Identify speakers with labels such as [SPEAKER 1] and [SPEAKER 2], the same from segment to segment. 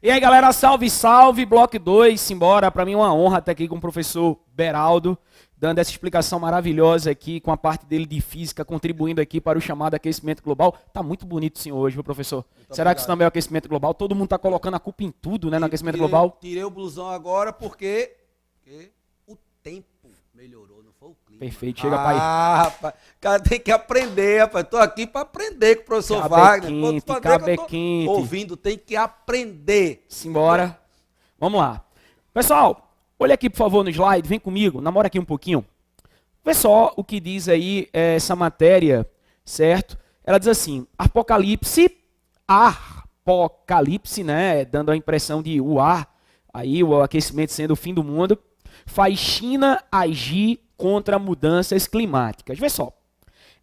[SPEAKER 1] E aí, galera, salve, salve, bloco 2, simbora. Para mim é uma honra estar aqui com o professor Beraldo, dando essa explicação maravilhosa aqui, com a parte dele de física, contribuindo aqui para o chamado aquecimento global. Tá muito bonito o senhor hoje, viu, professor?
[SPEAKER 2] Muito
[SPEAKER 1] Será
[SPEAKER 2] obrigado.
[SPEAKER 1] que isso também é o aquecimento global? Todo mundo tá colocando a culpa em tudo, né, no aquecimento global?
[SPEAKER 2] Tirei o blusão agora porque o tempo melhorou, não foi o clima.
[SPEAKER 1] Perfeito, chega pra aí.
[SPEAKER 2] Rapaz, o cara tem que aprender, rapaz. Tô aqui para aprender com o professor
[SPEAKER 1] Cabe
[SPEAKER 2] Wagner.
[SPEAKER 1] quente,
[SPEAKER 2] Pode
[SPEAKER 1] cabe
[SPEAKER 2] fazer que eu tô
[SPEAKER 1] quente.
[SPEAKER 2] ouvindo, tem que aprender.
[SPEAKER 1] Simbora. Vamos lá. Pessoal, olha aqui, por favor, no slide, vem comigo, namora aqui um pouquinho. Vê só o que diz aí essa matéria, certo? Ela diz assim, Apocalipse, né, dando a impressão de o ar, aí o aquecimento sendo o fim do mundo, faz China agir contra mudanças climáticas. Vê só,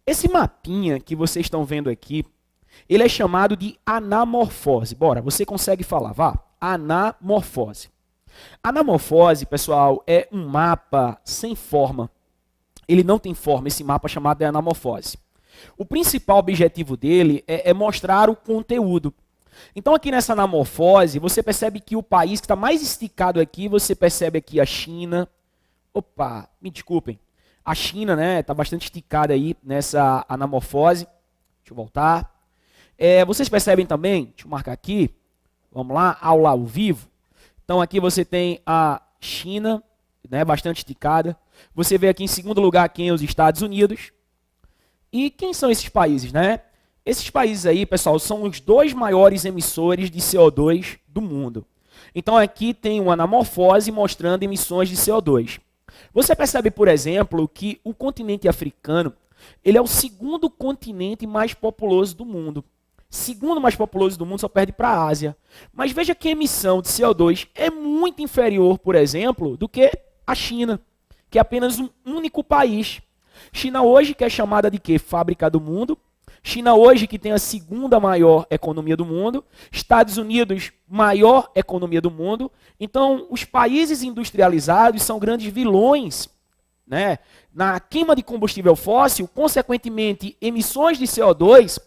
[SPEAKER 1] esse mapinha que vocês estão vendo aqui, ele é chamado de anamorfose. Bora, você consegue falar, vá? Anamorfose. Anamorfose, pessoal, é um mapa sem forma. Ele não tem forma, esse mapa chamado de anamorfose. O principal objetivo dele é mostrar o conteúdo. Então aqui nessa anamorfose, você percebe que o país que está mais esticado aqui, você percebe aqui a China. Opa, me desculpem. A China, né, está bastante esticada aí nessa anamorfose. Deixa eu voltar. Vocês percebem também, deixa eu marcar aqui, vamos lá, aula ao vivo. Então aqui você tem a China, né, bastante esticada. Você vê aqui em segundo lugar quem é os Estados Unidos. E quem são esses países, né? Esses países aí, pessoal, são os dois maiores emissores de CO2 do mundo. Então aqui tem uma anamorfose mostrando emissões de CO2. Você percebe, por exemplo, que o continente africano, ele é o segundo continente mais populoso do mundo. Segundo mais populoso do mundo, só perde para a Ásia. Mas veja que a emissão de CO2 é muito inferior, por exemplo, do que a China, que é apenas um único país. China hoje, que é chamada de quê? Fábrica do mundo. China hoje, que tem a segunda maior economia do mundo. Estados Unidos, maior economia do mundo. Então, os países industrializados são grandes vilões, né, na queima de combustível fóssil, consequentemente, emissões de CO2,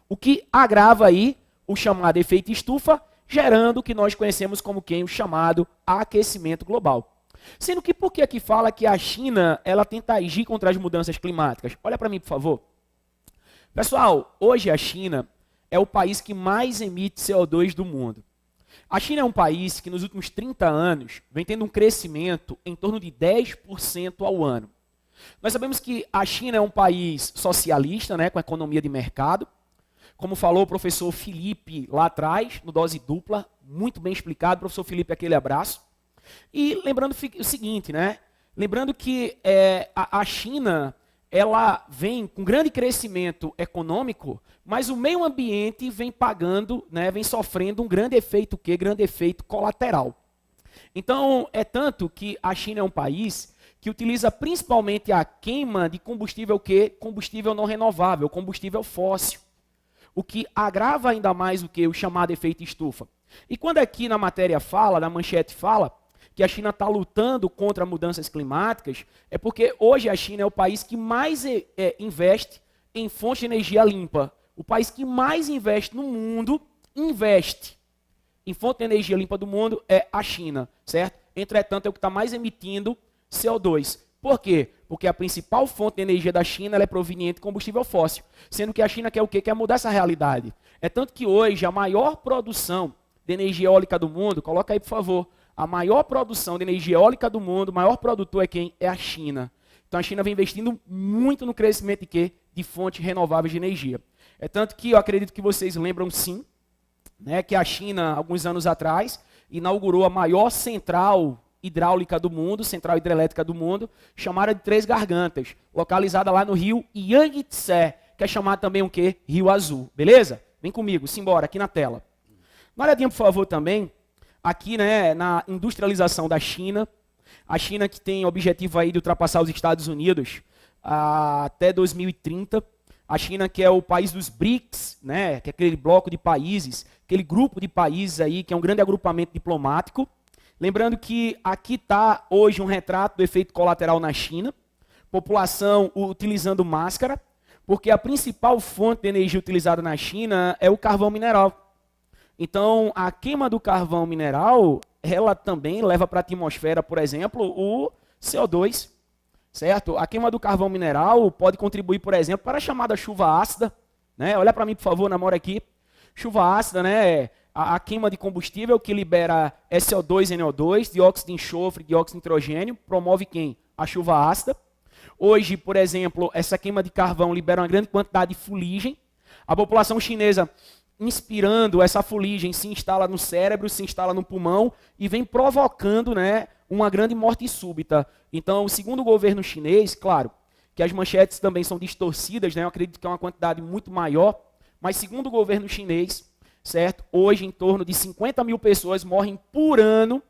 [SPEAKER 1] o que agrava aí o chamado efeito estufa, gerando o que nós conhecemos como o chamado aquecimento global. Sendo que por que aqui fala que a China ela tenta agir contra as mudanças climáticas? Olha para mim, por favor. Pessoal, hoje a China é o país que mais emite CO2 do mundo. A China é um país que nos últimos 30 anos vem tendo um crescimento em torno de 10% ao ano. Nós sabemos que a China é um país socialista, né, com economia de mercado. Como falou o professor Felipe lá atrás, no Dose Dupla, muito bem explicado, professor Felipe, aquele abraço. E lembrando o seguinte, né? Lembrando que a China, ela vem com grande crescimento econômico, mas o meio ambiente vem pagando, né, vem sofrendo um grande efeito, grande efeito colateral. Então, é tanto que a China é um país que utiliza principalmente a queima de combustível combustível não renovável, combustível fóssil. O que agrava ainda mais o chamado efeito estufa. E quando aqui na matéria fala, na manchete fala, que a China está lutando contra mudanças climáticas, é porque hoje a China é o país que mais investe em fonte de energia limpa. O país que mais investe no mundo, investe em fonte de energia limpa do mundo é a China, certo? Entretanto, é o que está mais emitindo CO2. Por quê? Porque a principal fonte de energia da China ela é proveniente de combustível fóssil. Sendo que a China quer o quê? Quer mudar essa realidade. É tanto que hoje a maior produção de energia eólica do mundo, coloca aí por favor, a maior produção de energia eólica do mundo, o maior produtor é quem? É a China. Então a China vem investindo muito no crescimento de quê? De fontes renováveis de energia. É tanto que eu acredito que vocês lembram sim, né, que a China, alguns anos atrás, inaugurou a maior central hidráulica do mundo, central hidrelétrica do mundo, chamada de Três Gargantas, localizada lá no rio Yangtze, que é chamado também o quê? Rio Azul. Beleza? Vem comigo, simbora, aqui na tela. Dá uma olhadinha, por favor, também, aqui, né, na industrialização da China. A China que tem o objetivo aí de ultrapassar os Estados Unidos até 2030. A China que é o país dos BRICS, né, que é aquele bloco de países, aquele grupo de países aí, que é um grande agrupamento diplomático. Lembrando que aqui está hoje um retrato do efeito colateral na China. População utilizando máscara, porque a principal fonte de energia utilizada na China é o carvão mineral. Então, a queima do carvão mineral, ela também leva para a atmosfera, por exemplo, o CO2, certo? A queima do carvão mineral pode contribuir, por exemplo, para a chamada chuva ácida, né? Olha para mim, por favor, namora aqui. Chuva ácida, né? A queima de combustível que libera SO2, NO2, dióxido de enxofre, dióxido de nitrogênio, promove quem? A chuva ácida. Hoje, por exemplo, essa queima de carvão libera uma grande quantidade de fuligem. A população chinesa, inspirando essa fuligem, se instala no cérebro, se instala no pulmão e vem provocando, né, uma grande morte súbita. Então, segundo o governo chinês, claro, que as manchetes também são distorcidas, né, eu acredito que é uma quantidade muito maior, mas segundo o governo chinês, certo? Hoje, em torno de 50 mil pessoas morrem por ano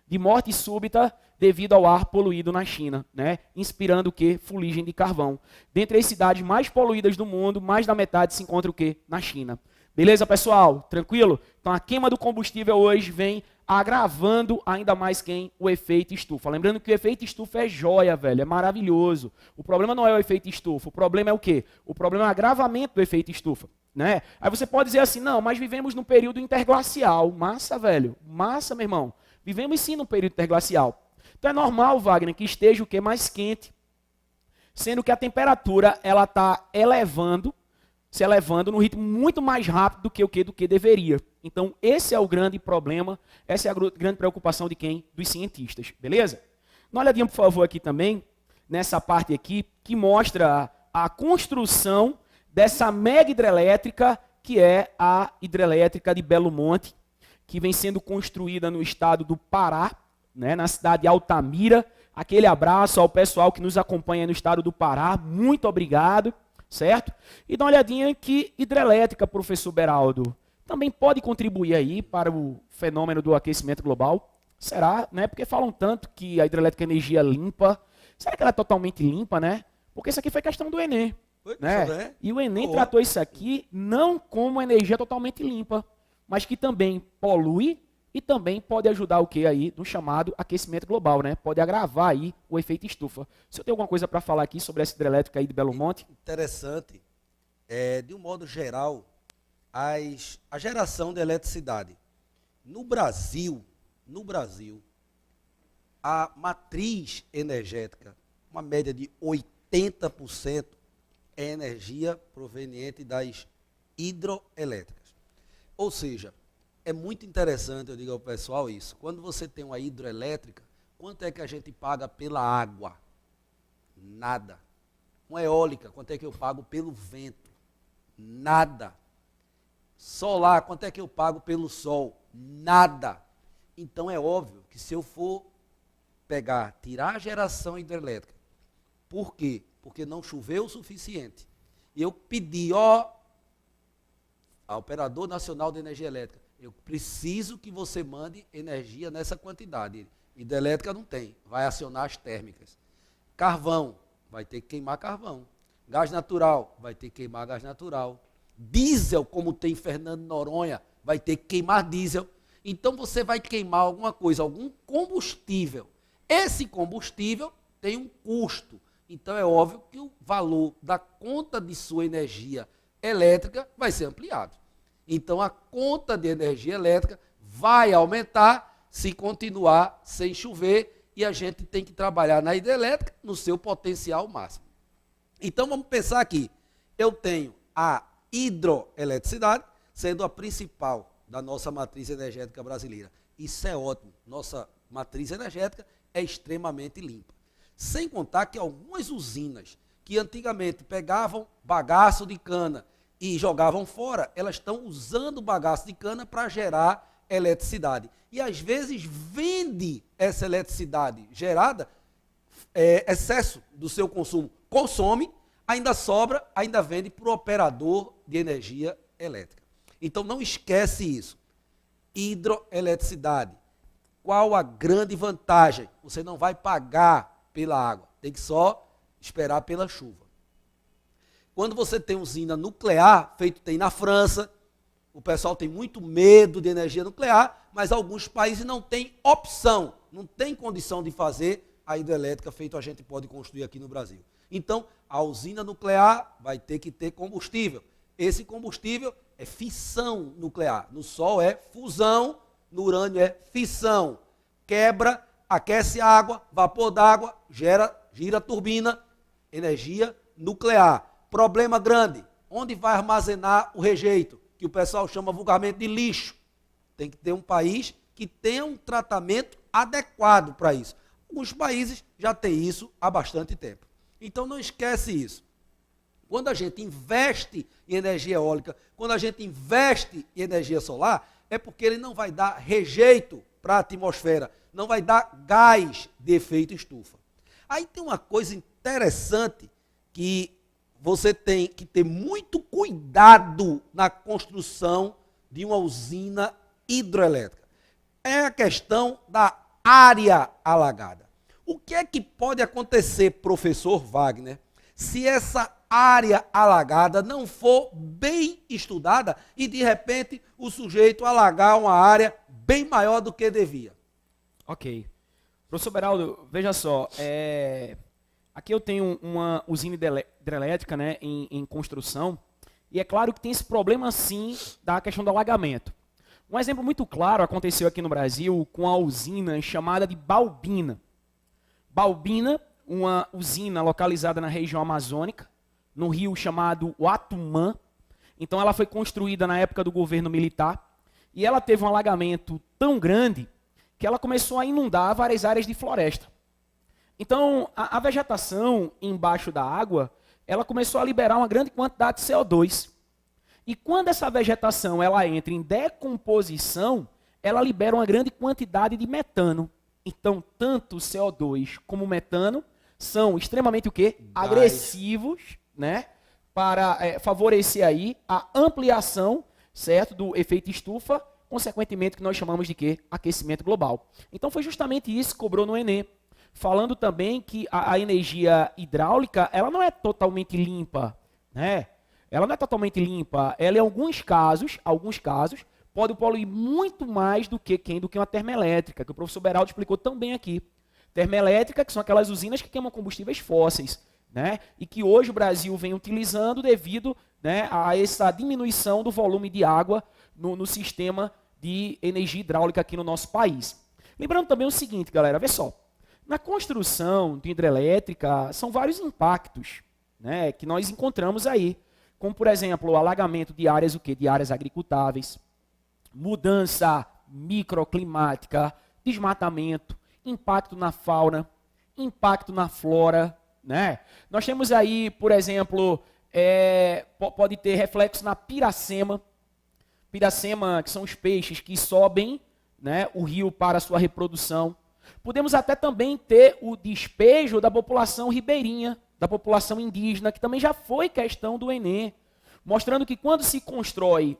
[SPEAKER 1] de morte súbita devido ao ar poluído na China, né? Inspirando o quê? Fuligem de carvão. Dentre as cidades mais poluídas do mundo, mais da metade se encontra o quê? Na China. Beleza, pessoal? Tranquilo? Então, a queima do combustível hoje vem agravando ainda mais quem? O efeito estufa. Lembrando que o efeito estufa é joia, velho, é maravilhoso. O problema não é o efeito estufa, o problema é o quê? O problema é o agravamento do efeito estufa, né? Aí você pode dizer assim, não, mas vivemos num período interglacial. Massa, velho, massa, meu irmão. Vivemos sim num período interglacial. Então é normal, Wagner, que esteja o quê? Mais quente, sendo que a temperatura ela está se elevando num ritmo muito mais rápido do que o quê? Do que deveria. Então esse é o grande problema, essa é a grande preocupação de quem? Dos cientistas, beleza? Dá uma olhadinha, por favor, aqui também, nessa parte aqui, que mostra a construção dessa mega hidrelétrica, que é a hidrelétrica de Belo Monte, que vem sendo construída no estado do Pará, né, na cidade de Altamira. Aquele abraço ao pessoal que nos acompanha no estado do Pará, muito obrigado, certo? E dá uma olhadinha que hidrelétrica, professor Beraldo, também pode contribuir aí para o fenômeno do aquecimento global? Será, né? Porque falam tanto que a hidrelétrica é energia limpa. Será que ela é totalmente limpa, né? Porque isso aqui foi questão do Enem, né? E o Enem tratou isso aqui não como energia totalmente limpa, mas que também polui e também pode ajudar o que aí no chamado aquecimento global, né? Pode agravar aí o efeito estufa. Se eu tenho alguma coisa para falar aqui sobre essa hidrelétrica aí de Belo Monte?
[SPEAKER 2] Interessante. De um modo geral, a geração de eletricidade. No Brasil, a matriz energética, uma média de 80%, é energia proveniente das hidroelétricas. Ou seja, é muito interessante, eu digo ao pessoal isso, quando você tem uma hidroelétrica, quanto é que a gente paga pela água? Nada. Uma eólica, quanto é que eu pago pelo vento? Nada. Solar, quanto é que eu pago pelo sol? Nada. Então é óbvio que se eu for tirar a geração hidrelétrica, por quê? Porque não choveu o suficiente. E eu pedi, ao Operador Nacional de Energia Elétrica, eu preciso que você mande energia nessa quantidade. Hidrelétrica não tem, vai acionar as térmicas. Carvão, vai ter que queimar carvão. Gás natural, vai ter que queimar gás natural. Diesel, como tem Fernando Noronha, vai ter que queimar diesel. Então você vai queimar alguma coisa, algum combustível. Esse combustível tem um custo. Então é óbvio que o valor da conta de sua energia elétrica vai ser ampliado. Então a conta de energia elétrica vai aumentar se continuar sem chover e a gente tem que trabalhar na hidrelétrica no seu potencial máximo. Então vamos pensar aqui, eu tenho a hidroeletricidade sendo a principal da nossa matriz energética brasileira. Isso é ótimo, nossa matriz energética é extremamente limpa. Sem contar que algumas usinas que antigamente pegavam bagaço de cana e jogavam fora, elas estão usando o bagaço de cana para gerar eletricidade. E às vezes vende essa eletricidade gerada, excesso do seu consumo, consome, ainda sobra, ainda vende para o operador de energia elétrica. Então não esquece isso. Hidroeletricidade. Qual a grande vantagem? Você não vai pagar pela água, tem que só esperar pela chuva. Quando você tem usina nuclear, feito tem na França, o pessoal tem muito medo de energia nuclear, mas alguns países não têm opção, não tem condição de fazer a hidrelétrica feito a gente pode construir aqui no Brasil. Então, a usina nuclear vai ter que ter combustível. Esse combustível é fissão nuclear. No Sol é fusão, no urânio é fissão. Quebra, aquece a água, vapor d'água, gira a turbina, energia nuclear. Problema grande, onde vai armazenar o rejeito, que o pessoal chama vulgarmente de lixo? Tem que ter um país que tenha um tratamento adequado para isso. Alguns países já têm isso há bastante tempo. Então não esquece isso. Quando a gente investe em energia eólica, quando a gente investe em energia solar, é porque ele não vai dar rejeito para a atmosfera, não vai dar gás de efeito estufa. Aí tem uma coisa interessante que você tem que ter muito cuidado na construção de uma usina hidrelétrica. É a questão da área alagada. O que é que pode acontecer, professor Wagner, se essa área alagada não for bem estudada e, de repente, o sujeito alagar uma área bem maior do que devia?
[SPEAKER 1] Ok. Professor Beraldo, veja só, aqui eu tenho uma usina hidrelétrica, né, em construção, e é claro que tem esse problema, sim, da questão do alagamento. Um exemplo muito claro aconteceu aqui no Brasil com a usina chamada de Balbina. Balbina, uma usina localizada na região amazônica, no rio chamado Uatumã. Então ela foi construída na época do governo militar e ela teve um alagamento tão grande que ela começou a inundar várias áreas de floresta. Então a vegetação embaixo da água, ela começou a liberar uma grande quantidade de CO2. E quando essa vegetação ela entra em decomposição, ela libera uma grande quantidade de metano. Então, tanto o CO2 como o metano são extremamente o quê? Agressivos, né? Para favorecer aí a ampliação, certo, do efeito estufa, consequentemente que nós chamamos de quê? Aquecimento global. Então foi justamente isso que cobrou no Enem. Falando também que a energia hidráulica, ela não é totalmente limpa, né? Ela não é totalmente limpa, ela em alguns casos, pode poluir muito mais do que uma termoelétrica, que o professor Beraldo explicou tão bem aqui. Termoelétrica, que são aquelas usinas que queimam combustíveis fósseis, né? E que hoje o Brasil vem utilizando devido, né, a essa diminuição do volume de água no sistema de energia hidráulica aqui no nosso país. Lembrando também o seguinte, galera, vê só, na construção de hidrelétrica são vários impactos, né, que nós encontramos aí, como, por exemplo, o alagamento de áreas, de áreas agricultáveis, mudança microclimática, desmatamento, impacto na fauna, impacto na flora, né? Nós temos aí, por exemplo, pode ter reflexo na piracema, que são os peixes que sobem, né, o rio para a sua reprodução. Podemos até também ter o despejo da população ribeirinha, da população indígena, que também já foi questão do Enem, mostrando que quando se constrói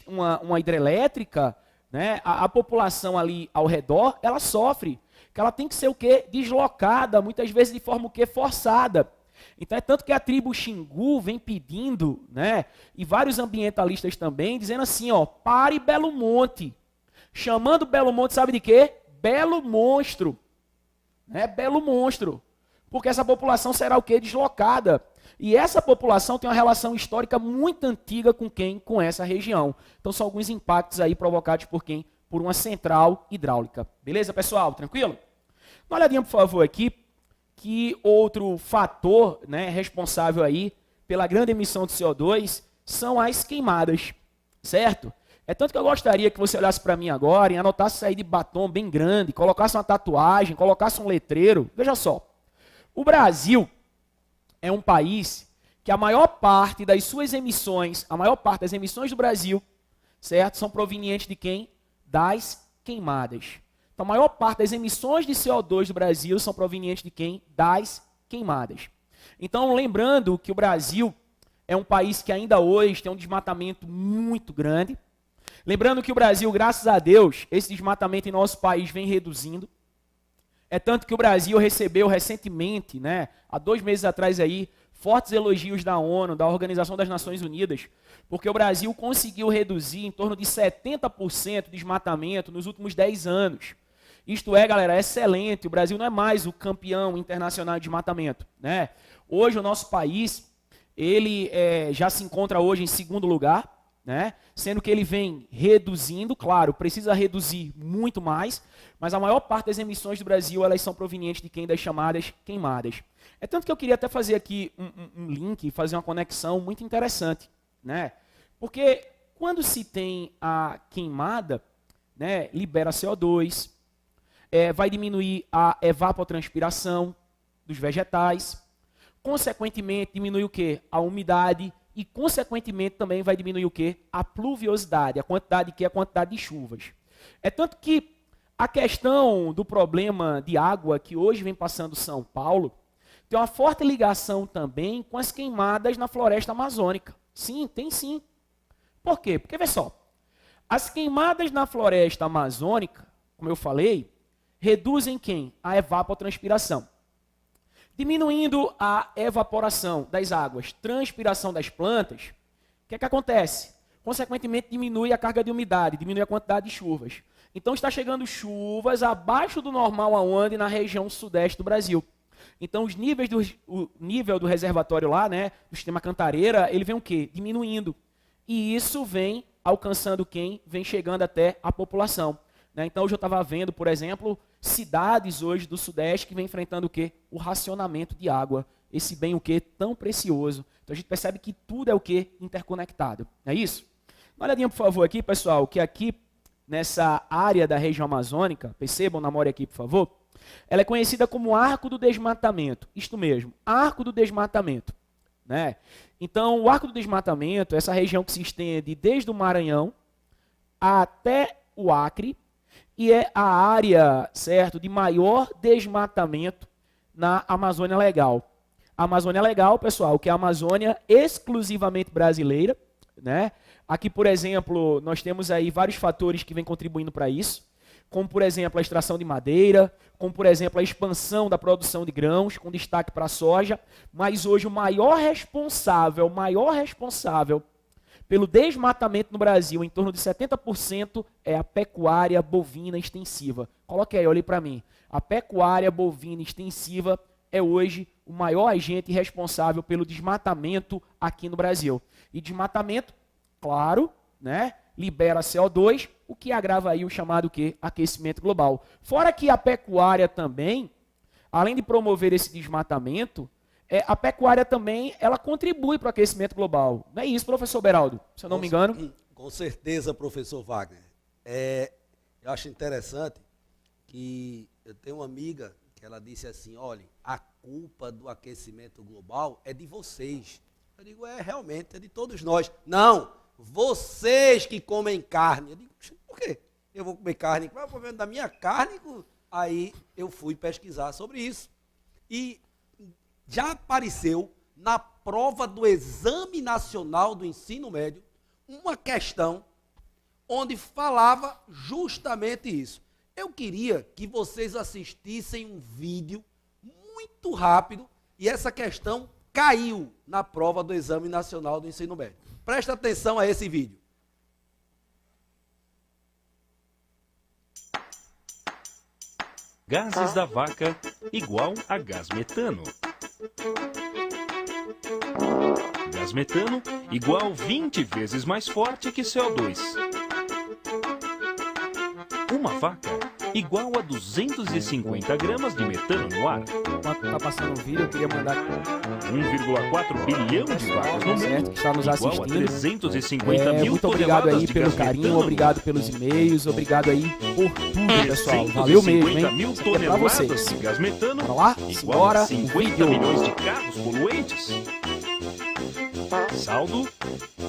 [SPEAKER 1] uma hidrelétrica, né, a população ali ao redor, ela sofre, que ela tem que ser o quê? Deslocada, muitas vezes de forma o quê? Forçada. Então é tanto que a tribo Xingu vem pedindo, né, e vários ambientalistas também, dizendo assim, ó, pare Belo Monte, chamando Belo Monte, sabe de quê? Belo monstro, né, Belo monstro. Porque essa população será o quê? Deslocada. E essa população tem uma relação histórica muito antiga com quem? Com essa região. Então são alguns impactos aí provocados por quem? Por uma central hidráulica. Beleza, pessoal? Tranquilo? Dá uma olhadinha, por favor, aqui, que outro fator, né, responsável aí pela grande emissão de CO2 são as queimadas, certo? É tanto que eu gostaria que você olhasse para mim agora e anotasse isso aí de batom bem grande, colocasse uma tatuagem, colocasse um letreiro. Veja só. O Brasil é um país que a maior parte das suas emissões, a maior parte das emissões do Brasil, certo, são provenientes de quem? Das queimadas. Então, a maior parte das emissões de CO2 do Brasil são provenientes de quem? Das queimadas. Então, lembrando que o Brasil é um país que ainda hoje tem um desmatamento muito grande. Lembrando que o Brasil, graças a Deus, esse desmatamento em nosso país vem reduzindo. É tanto que o Brasil recebeu recentemente, né, há 2 meses atrás aí, fortes elogios da ONU, da Organização das Nações Unidas, porque o Brasil conseguiu reduzir em torno de 70% de desmatamento nos últimos 10 anos. Isto é, galera, é excelente. O Brasil não é mais o campeão internacional de desmatamento, né? Hoje o nosso país, ele já se encontra hoje em segundo lugar, né? Sendo que ele vem reduzindo, claro, precisa reduzir muito mais, mas a maior parte das emissões do Brasil elas são provenientes de quem? Das chamadas queimadas. É tanto que eu queria até fazer aqui um link, fazer uma conexão muito interessante, né? Porque quando se tem a queimada, né, libera CO2, vai diminuir a evapotranspiração dos vegetais, consequentemente diminui o quê? A umidade e consequentemente também vai diminuir o quê? A pluviosidade, a quantidade de chuvas. É tanto que a questão do problema de água que hoje vem passando São Paulo tem uma forte ligação também com as queimadas na floresta amazônica. Sim, tem sim. Por quê? Porque, vê só, as queimadas na floresta amazônica, como eu falei, reduzem quem? A evapotranspiração. Diminuindo a evaporação das águas, transpiração das plantas, o que acontece? Consequentemente, diminui a carga de umidade, diminui a quantidade de chuvas. Então, está chegando chuvas abaixo do normal aonde? Na região sudeste do Brasil. Então, o nível do reservatório lá, né, do sistema Cantareira, ele vem o quê? Diminuindo. E isso vem alcançando quem? Vem chegando até a população. Né? Então, hoje eu estava vendo, por exemplo, cidades hoje do Sudeste que vem enfrentando o quê? O racionamento de água. Esse bem o quê? Tão precioso. Então, a gente percebe que tudo é o quê? Interconectado. Não é isso? Dá uma olhadinha, por favor, aqui, pessoal, que aqui, nessa área da região amazônica, percebam na memória aqui, por favor, ela é conhecida como Arco do Desmatamento. Isto mesmo, Arco do Desmatamento. Né? Então, o Arco do Desmatamento é essa região que se estende desde o Maranhão até o Acre e é a área, certo, de maior desmatamento na Amazônia Legal. A Amazônia Legal, pessoal, que é a Amazônia exclusivamente brasileira, né? Aqui, por exemplo, nós temos aí vários fatores que vêm contribuindo para isso, como, por exemplo, a extração de madeira, como, por exemplo, a expansão da produção de grãos, com destaque para a soja, mas hoje o maior responsável pelo desmatamento no Brasil, em torno de 70%, é a pecuária bovina extensiva. Coloque aí, olhe para mim. A pecuária bovina extensiva é hoje o maior agente responsável pelo desmatamento aqui no Brasil. E desmatamento, claro, né, libera CO2, o que agrava aí o chamado quê? Aquecimento global. Fora que a pecuária também, além de promover esse desmatamento, a pecuária também ela contribui para o aquecimento global. Não é isso, professor Beraldo? Se eu não me engano.
[SPEAKER 2] Com certeza, professor Wagner. Eu acho interessante que eu tenho uma amiga que ela disse assim, olha, a culpa do aquecimento global é de vocês. Eu digo, realmente, é de todos nós. Não, vocês que comem carne. Eu digo, por quê? Eu vou comer carne, qual é o problema da minha carne? Aí eu fui pesquisar sobre isso. E já apareceu na prova do Exame Nacional do Ensino Médio uma questão onde falava justamente isso. Eu queria que vocês assistissem um vídeo muito rápido e essa questão caiu na prova do Exame Nacional do Ensino Médio. Presta atenção a esse vídeo.
[SPEAKER 3] Gases da vaca igual a gás metano. Gás metano igual 20 vezes mais forte que CO2. Uma vaca igual a 250 gramas de metano no ar.
[SPEAKER 1] Enquanto está passando o vídeo, eu queria mandar
[SPEAKER 3] 1,4 bilhão de vacas no mundo,
[SPEAKER 1] que está nos
[SPEAKER 3] igual a
[SPEAKER 1] assistindo.
[SPEAKER 3] 350 mil
[SPEAKER 1] Muito obrigado
[SPEAKER 3] toneladas
[SPEAKER 1] aí
[SPEAKER 3] de
[SPEAKER 1] pelo
[SPEAKER 3] gás
[SPEAKER 1] carinho,
[SPEAKER 3] metano.
[SPEAKER 1] obrigado pelos e-mails, obrigado aí por tudo, pessoal. Valeu mesmo, hein?
[SPEAKER 3] 350 mil
[SPEAKER 1] Isso aqui é pra
[SPEAKER 3] toneladas
[SPEAKER 1] vocês.
[SPEAKER 3] de gás metano,
[SPEAKER 1] Bora lá?
[SPEAKER 3] igual
[SPEAKER 1] Simbora,
[SPEAKER 3] a
[SPEAKER 1] o
[SPEAKER 3] 50
[SPEAKER 1] vídeo.
[SPEAKER 3] milhões de carros poluentes. Saldo,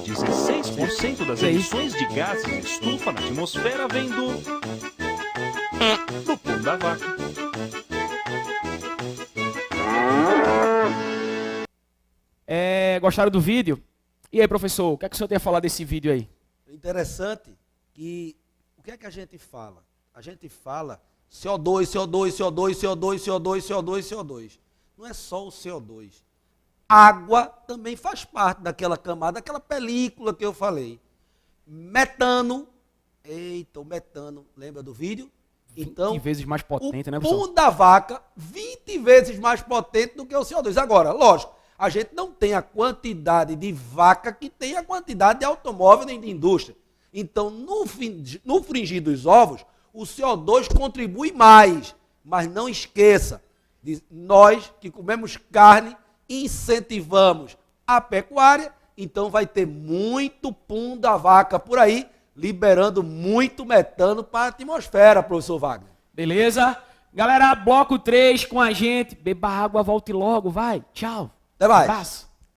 [SPEAKER 3] 16% das emissões de gases de estufa na atmosfera vem do pão da vaca.
[SPEAKER 1] Gostaram do vídeo? E aí, professor, o que é que o senhor tem a falar desse vídeo aí?
[SPEAKER 2] Interessante que o que é que a gente fala? A gente fala CO2, CO2, CO2, CO2, CO2, CO2, CO2. Não é só o CO2. Água também faz parte daquela camada, daquela película que eu falei. Metano. Eita, o metano, lembra do vídeo? Então,
[SPEAKER 1] 20 vezes mais potente, né,
[SPEAKER 2] o
[SPEAKER 1] professor?
[SPEAKER 2] pum da vaca, 20 vezes mais potente do que o CO2. Agora, lógico, A gente não tem a quantidade de vaca que tem a quantidade de automóvel nem de indústria. Então, no fringir dos ovos, o CO2 contribui mais. Mas não esqueça, nós que comemos carne, incentivamos a pecuária, então vai ter muito pum da vaca por aí, liberando muito metano para a atmosfera, professor Wagner.
[SPEAKER 1] Beleza? Galera, bloco 3 com a gente. Beba água, volte logo, vai. Tchau.
[SPEAKER 2] Até mais.
[SPEAKER 1] Abraço.